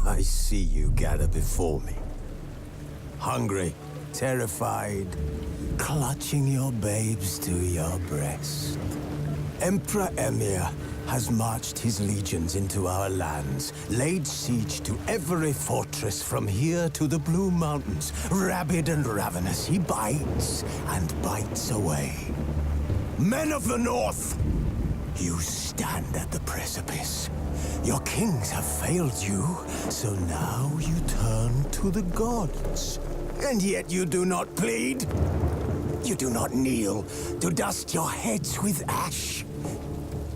I see you gather before me. Hungry, terrified, clutching your babes to your breast. Emperor Emir has marched his legions into our lands, laid siege to every fortress from here to the Blue Mountains. Rabid and ravenous, he bites and bites away. Men of the North, you stand at the precipice. Your kings have failed you, so now you turn to the gods. And yet you do not plead. You do not kneel to dust your heads with ash.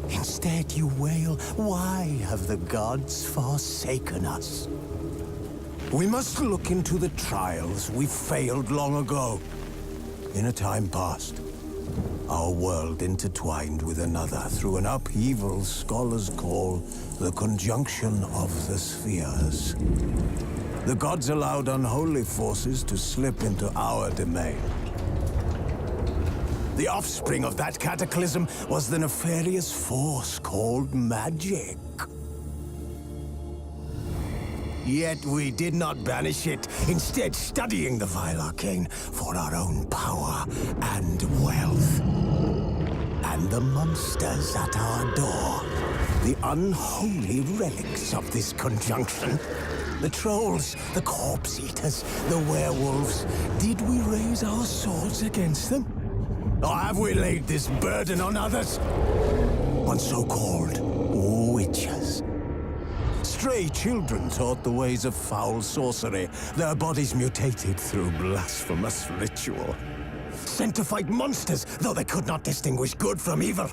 Instead you wail, why have the gods forsaken us? We must look into the trials we failed long ago. In a time past, our world intertwined with another through an upheaval scholars call the conjunction of the spheres. The gods allowed unholy forces to slip into our domain. The offspring of that cataclysm was the nefarious force called magic. Yet we did not banish it, instead studying the vile arcane for our own power and wealth. And the monsters at our door, the unholy relics of this conjunction. The trolls, the corpse eaters, the werewolves. Did we raise our swords against them? Or have we laid this burden on others? On so-called witches. Stray children taught the ways of foul sorcery, their bodies mutated through blasphemous ritual. Sent to fight monsters, though they could not distinguish good from evil.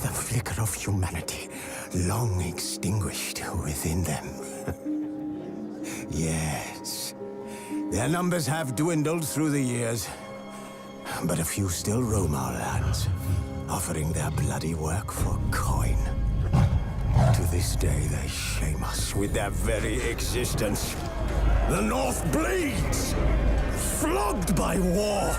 The flicker of humanity, long extinguished within them. Yes, their numbers have dwindled through the years, but a few still roam our lands, offering their bloody work for coin. To this day, they shame us with their very existence. The North bleeds, flogged by war.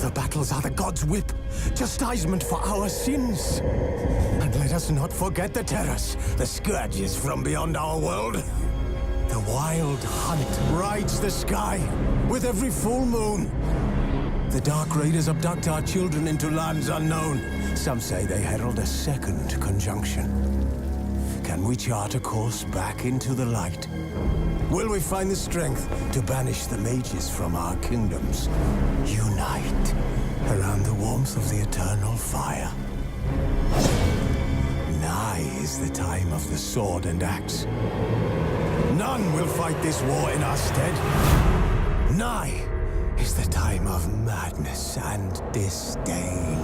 The battles are the gods' whip, chastisement for our sins. And let us not forget the terrors, the scourges from beyond our world. The wild hunt rides the sky with every full moon. The Dark Raiders abduct our children into lands unknown. Some say they herald a second conjunction. Can we chart a course back into the light? Will we find the strength to banish the mages from our kingdoms? Unite around the warmth of the eternal fire. Nigh is the time of the sword and axe. None will fight this war in our stead. Nigh is the time of madness and disdain.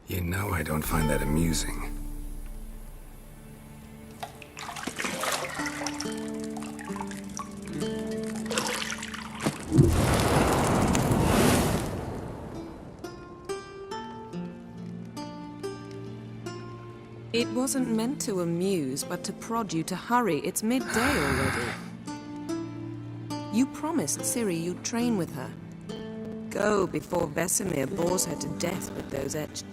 You know I don't find that amusing. It wasn't meant to amuse, but to prod you to hurry. It's midday already. You promised Ciri you'd train with her. Go before Vesemir bores her to death with those etched...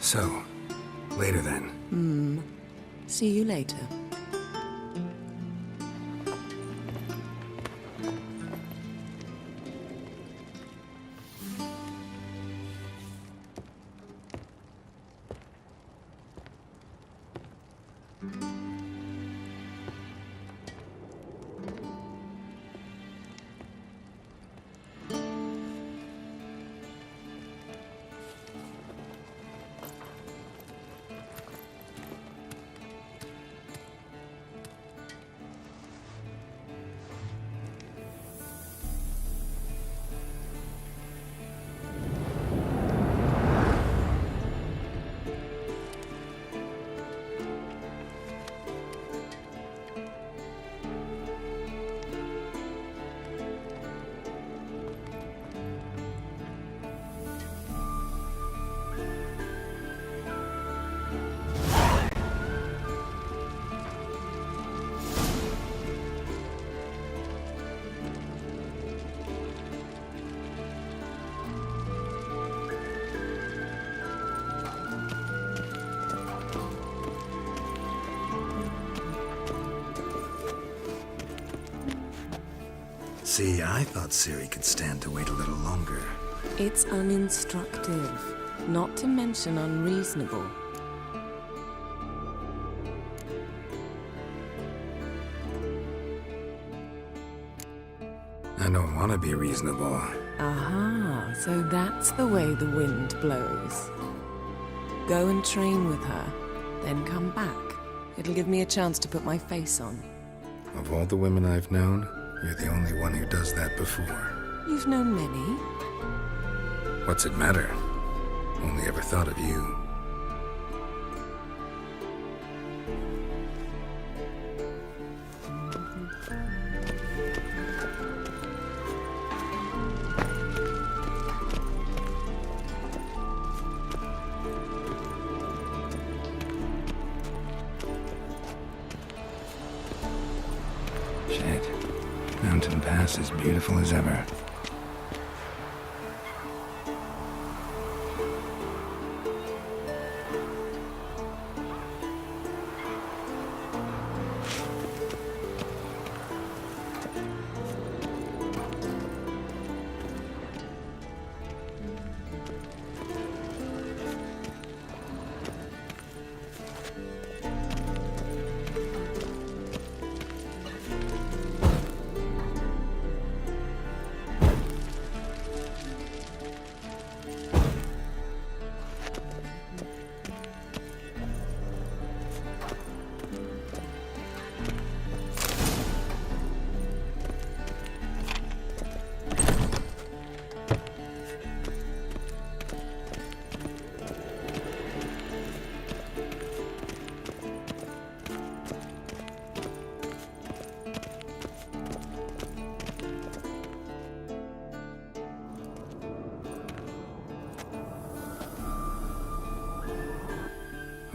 So, later then. See you later. See, I thought Ciri could stand to wait a little longer. It's uninstructive, not to mention unreasonable. I don't want to be reasonable. Aha, so that's the way the wind blows. Go and train with her, then come back. It'll give me a chance to put my face on. Of all the women I've known, you're the only one who does that before. You've known many. What's it matter? Only ever thought of you. Shit. Mountain Pass is beautiful as ever.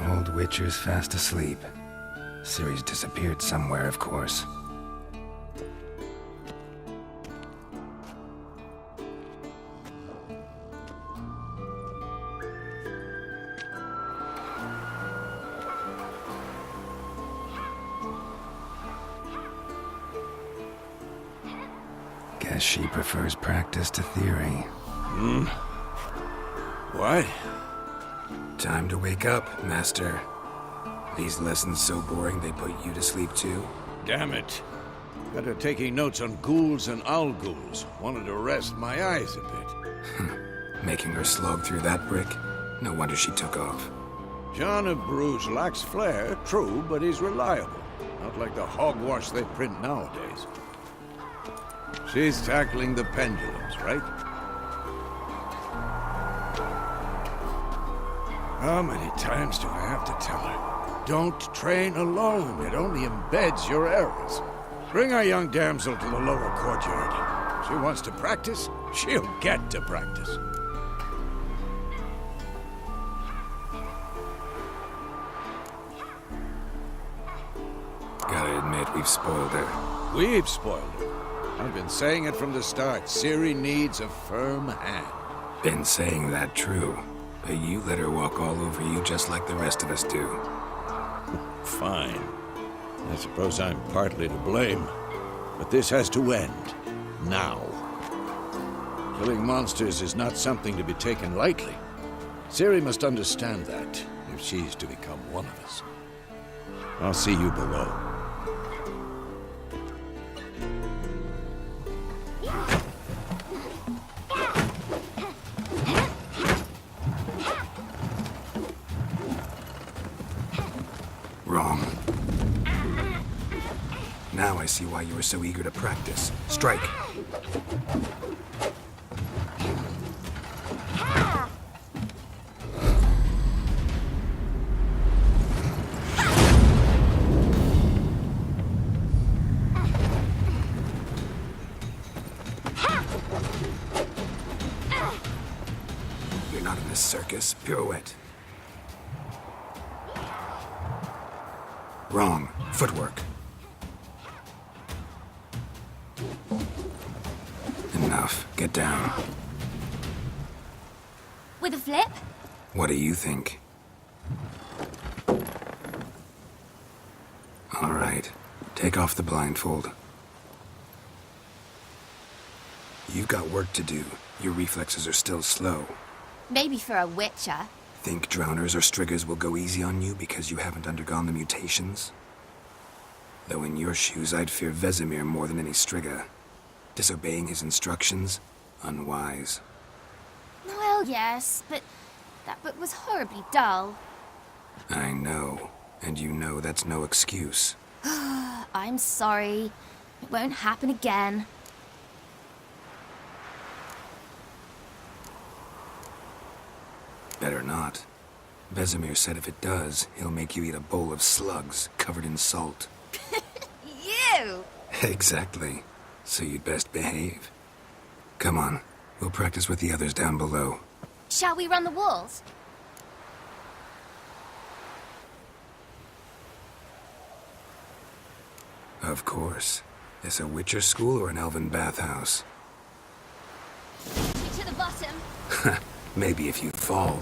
Old Witcher's fast asleep. Ciri's disappeared somewhere, of course. Guess she prefers practice to theory. What? Time to wake up, Master. These lessons so boring they put you to sleep too? Damn it. Got her taking notes on ghouls and owl-ghouls. Wanted to rest my eyes a bit. Making her slog through that brick? No wonder she took off. John of Bruges lacks flair, true, but he's reliable. Not like the hogwash they print nowadays. She's tackling the pendulums, right? How many times do I have to tell her? Don't train alone. It only embeds your errors. Bring our young damsel to the lower courtyard. She wants to practice, she'll get to practice. Gotta admit, we've spoiled her. We've spoiled her. I've been saying it from the start. Ciri needs a firm hand. Been saying that true. But you let her walk all over you just like the rest of us do. Fine. I suppose I'm partly to blame. But this has to end. Now. Killing monsters is not something to be taken lightly. Ciri must understand that, if she's to become one of us. I'll see you below. Wrong. Now I see why you were so eager to practice. Strike. You're not in this circus. Pirouette. Wrong. Footwork. Enough. Get down. With a flip? What do you think? All right. Take off the blindfold. You've got work to do. Your reflexes are still slow. Maybe for a witcher. Think drowners or striggers will go easy on you because you haven't undergone the mutations? Though in your shoes, I'd fear Vesemir more than any strigger. Disobeying his instructions? Unwise. Well, yes, but that book was horribly dull. I know. And you know that's no excuse. I'm sorry. It won't happen again. Better not. Vesemir said if it does, he'll make you eat a bowl of slugs covered in salt. You! Exactly. So you'd best behave. Come on. We'll practice with the others down below. Shall we run the walls? Of course. This a Witcher school or an elven bathhouse? To the bottom. Maybe if you fall.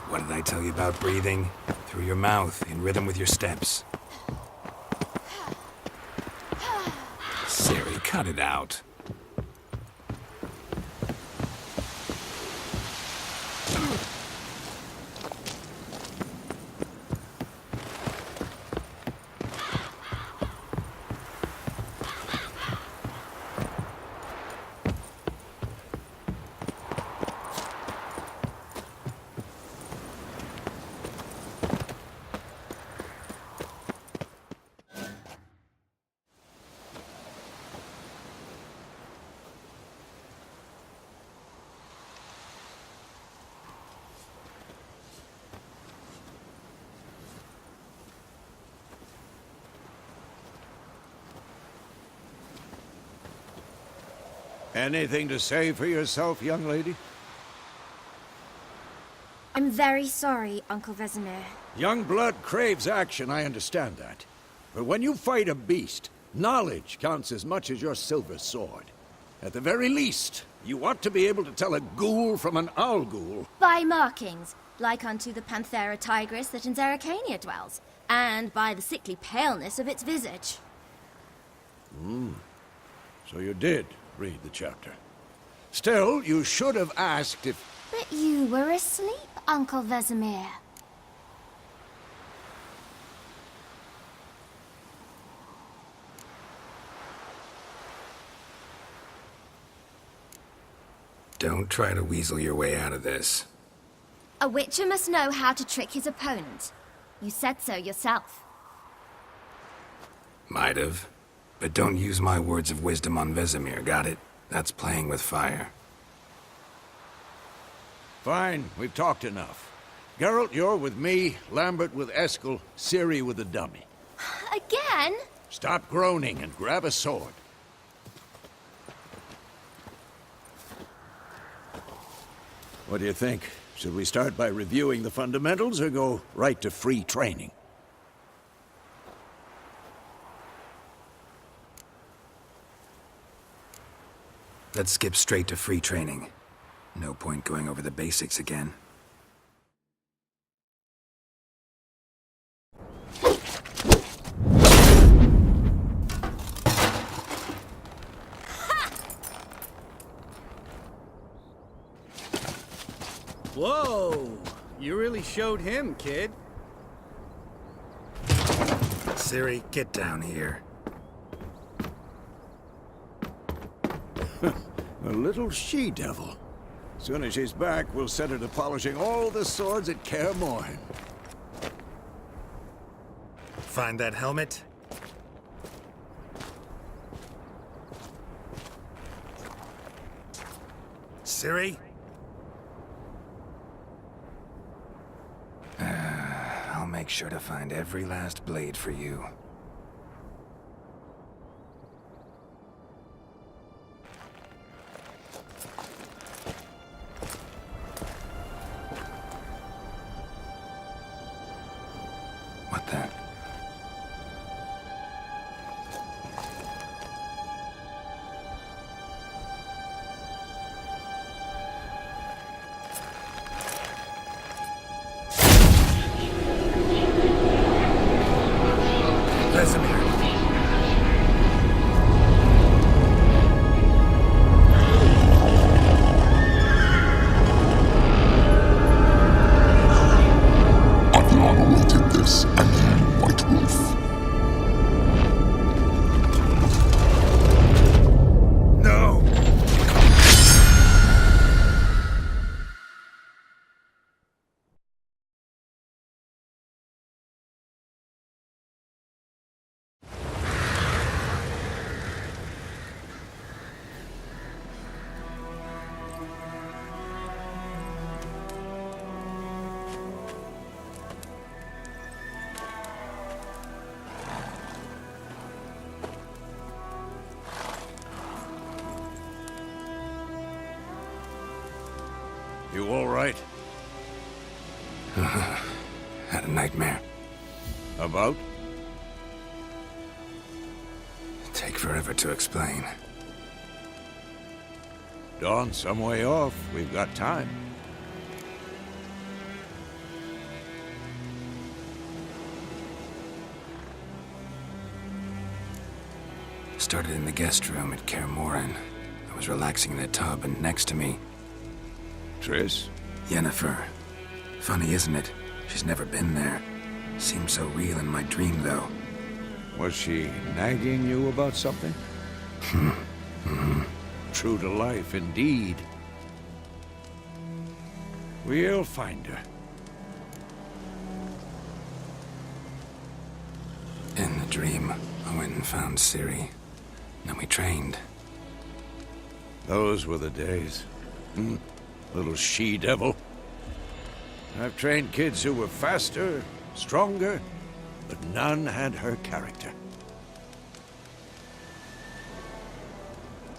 What did I tell you about breathing? Through your mouth, in rhythm with your steps. Ciri, cut it out. Anything to say for yourself, young lady? I'm very sorry, Uncle Vesemir. Young blood craves action, I understand that. But when you fight a beast, knowledge counts as much as your silver sword. At the very least, you ought to be able to tell a ghoul from an owl ghoul. By markings, like unto the Panthera tigris that in Zerrikania dwells, and by the sickly paleness of its visage. So you did read the chapter. Still, you should have asked if... But you were asleep, Uncle Vesemir. Don't try to weasel your way out of this. A witcher must know how to trick his opponent. You said so yourself. Might have. But don't use my words of wisdom on Vesemir, got it? That's playing with fire. Fine, we've talked enough. Geralt, you're with me, Lambert with Eskel, Ciri with the dummy. Again? Stop groaning and grab a sword. What do you think? Should we start by reviewing the fundamentals or go right to free training? Let's skip straight to free training. No point going over the basics again. Whoa! You really showed him, kid. Ciri, get down here. A little she-devil. Soon as she's back, we'll set her to polishing all the swords at Kaer Morhen. Find that helmet? Ciri? I'll make sure to find every last blade for you. What the? Vesemir. Adriana awaited this, and then White Wolf. No! You all right? Had a nightmare. About? Take forever to explain. Dawn's some way off. We've got time. Started in the guest room at Kaer Morhen. I was relaxing in a tub, and next to me, Triss? Yennefer. Funny, isn't it? She's never been there. Seemed so real in my dream, though. Was she nagging you about something? True to life, indeed. We'll find her. In the dream, I went and found Ciri. Then we trained. Those were the days. Little she-devil. I've trained kids who were faster, stronger, but none had her character.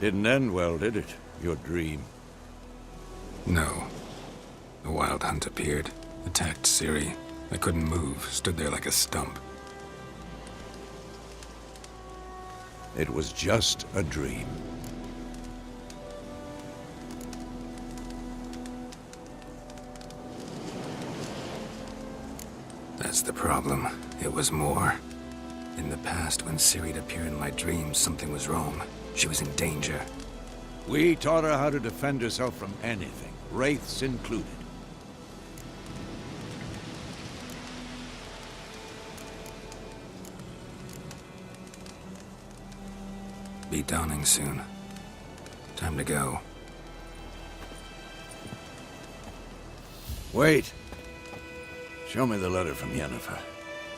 Didn't end well, did it? Your dream? No. The Wild Hunt appeared, attacked Ciri. I couldn't move, stood there like a stump. It was just a dream. That's the problem. It was more. In the past, when Ciri'd appear in my dreams, something was wrong. She was in danger. We taught her how to defend herself from anything, wraiths included. Be dawning soon. Time to go. Wait. Show me the letter from Yennefer.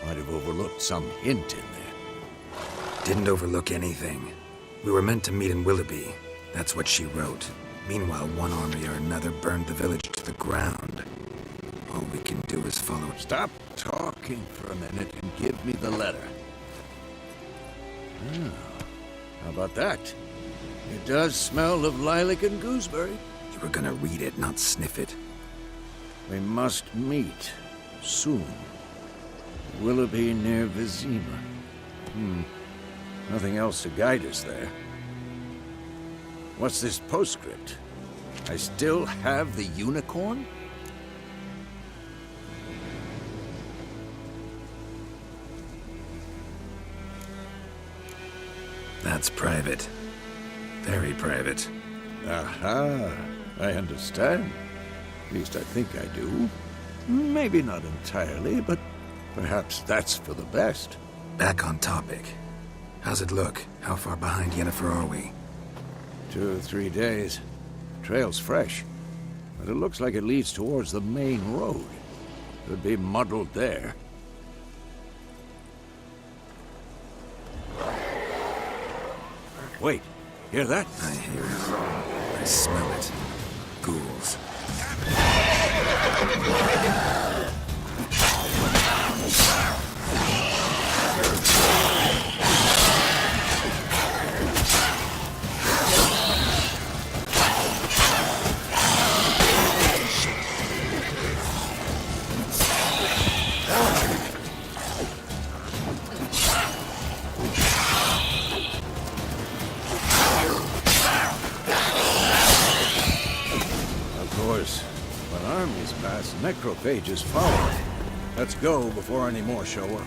Might have overlooked some hint in there. Didn't overlook anything. We were meant to meet in Willoughby. That's what she wrote. Meanwhile, one army or another burned the village to the ground. All we can do is follow it. Stop talking for a minute and give me the letter. How about that? It does smell of lilac and gooseberry. You were gonna read it, not sniff it. We must meet soon. Willoughby near Vizima. Nothing else to guide us there. What's this postscript? I still have the unicorn? That's private. Very private. Aha, I understand. At least I think I do. Maybe not entirely, but perhaps that's for the best. Back on topic. How's it look? How far behind Yennefer are we? 2 or 3 days. Trail's fresh, but it looks like it leads towards the main road. Could be muddled there. Wait, hear that? I hear it. I smell it. Ghouls. Necrophages follow. Let's go before any more show up.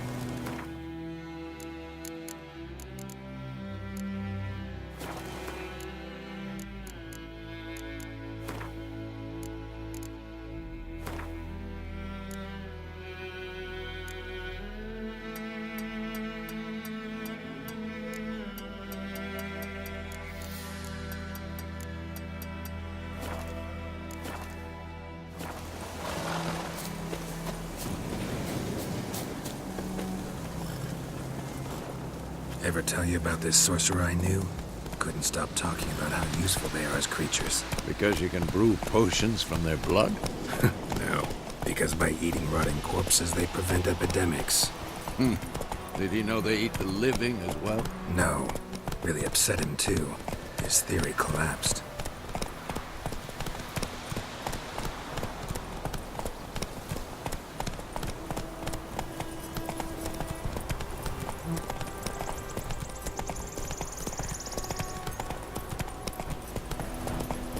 Ever tell you about this sorcerer I knew? Couldn't stop talking about how useful they are as creatures. Because you can brew potions from their blood? No, because by eating rotting corpses, they prevent epidemics. Did he know they eat the living as well? No. Really upset him, too. His theory collapsed.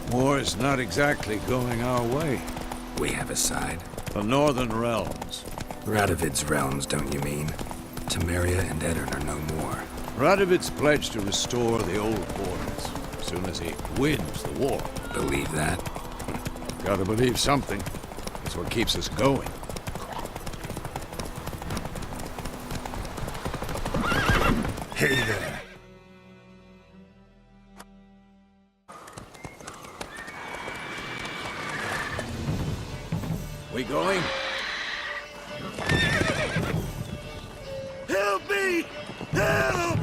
War's not exactly going our way. We have a side. The Northern Realms. Radovid's realms, don't you mean? Temeria and Edirn are no more. Radovid's pledged to restore the old borders as soon as he wins the war. Believe that? Gotta believe something. That's what keeps us going. Hey there. We going? Help me! Help!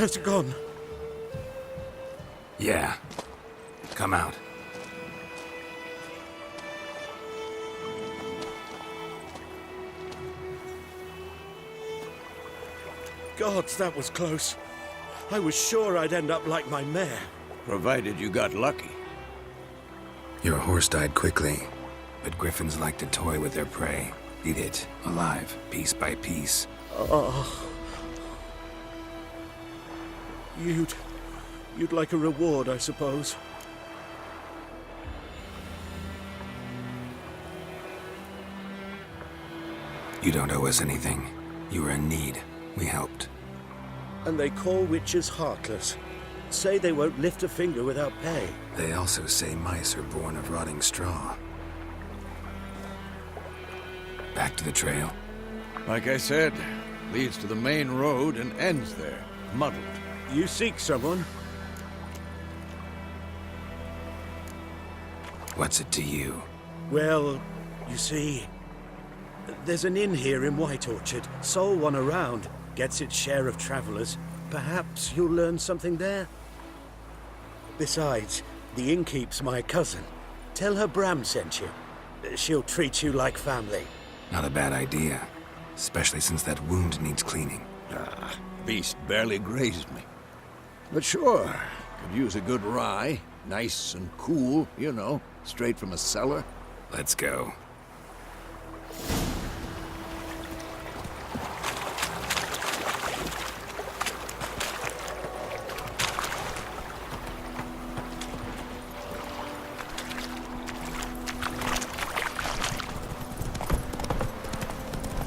Has it gone? Yeah. Come out. Gods, that was close. I was sure I'd end up like my mare. Provided you got lucky. Your horse died quickly, but griffins like to toy with their prey. Eat it, alive, piece by piece. Oh. You'd like a reward, I suppose. You don't owe us anything. You were in need. We helped. And they call witches heartless. Say they won't lift a finger without pay. They also say mice are born of rotting straw. Back to the trail. Like I said, leads to the main road and ends there, muddled. You seek someone? What's it to you? Well, you see, there's an inn here in White Orchard. Sole one around. Gets its share of travelers. Perhaps you'll learn something there? Besides, the innkeep's my cousin. Tell her Bram sent you. She'll treat you like family. Not a bad idea. Especially since that wound needs cleaning. Beast barely grazed me. But sure, could use a good rye. Nice and cool, you know, straight from a cellar. Let's go.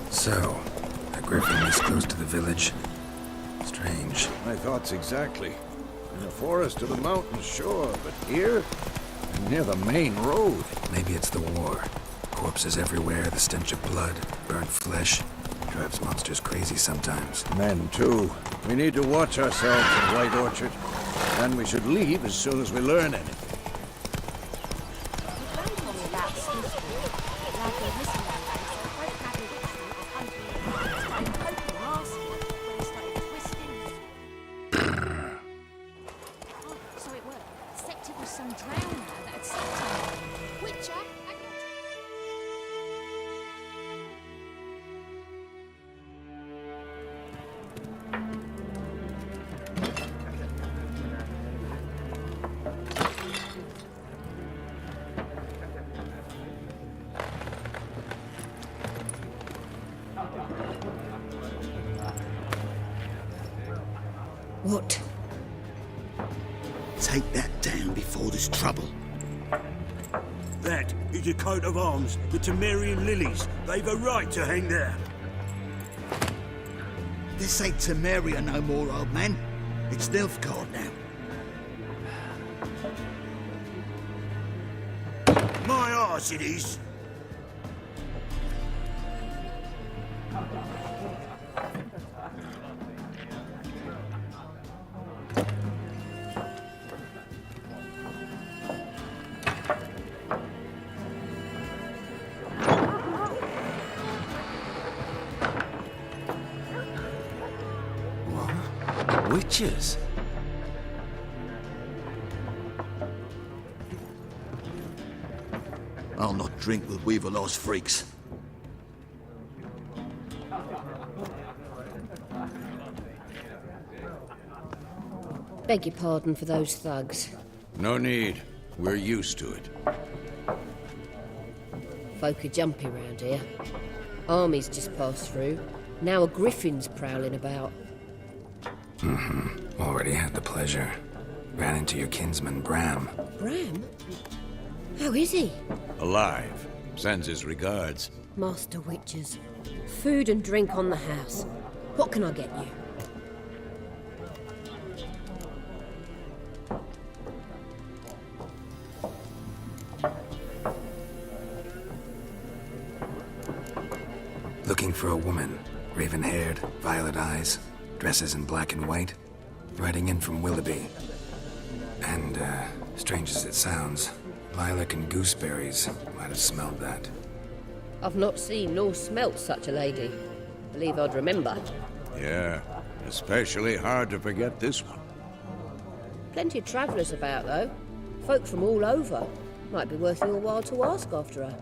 So, a griffin this close to the village? Strange. My thoughts exactly. In the forest or the mountains, sure, but here? Near the main road. Maybe it's the war. Corpses everywhere, the stench of blood, burnt flesh. Drives monsters crazy sometimes. Men, too. We need to watch ourselves in White Orchard. And we should leave as soon as we learn anything. What? Take that down before there's trouble. That is a coat of arms, the Temerian lilies. They've a right to hang there. This ain't Temeria no more, old man. It's Nilfgaard now. My arse it is. Witches? I'll not drink with Weaverlaw's freaks. Beg your pardon for those thugs. No need. We're used to it. Folk are jumpy round here. Armies just passed through. Now a griffin's prowling about. Already had the pleasure. Ran into your kinsman, Bram. Bram? How is he? Alive. Sends his regards. Master Witches. Food and drink on the house. What can I get you? Looking for a woman. Raven-haired, violet eyes, dresses in black and white. Riding in from Willoughby. And, strange as it sounds, lilac and gooseberries might have smelled that. I've not seen nor smelt such a lady. Believe I'd remember. Yeah. Especially hard to forget this one. Plenty of travellers about, though. Folk from all over. Might be worth your while to ask after her.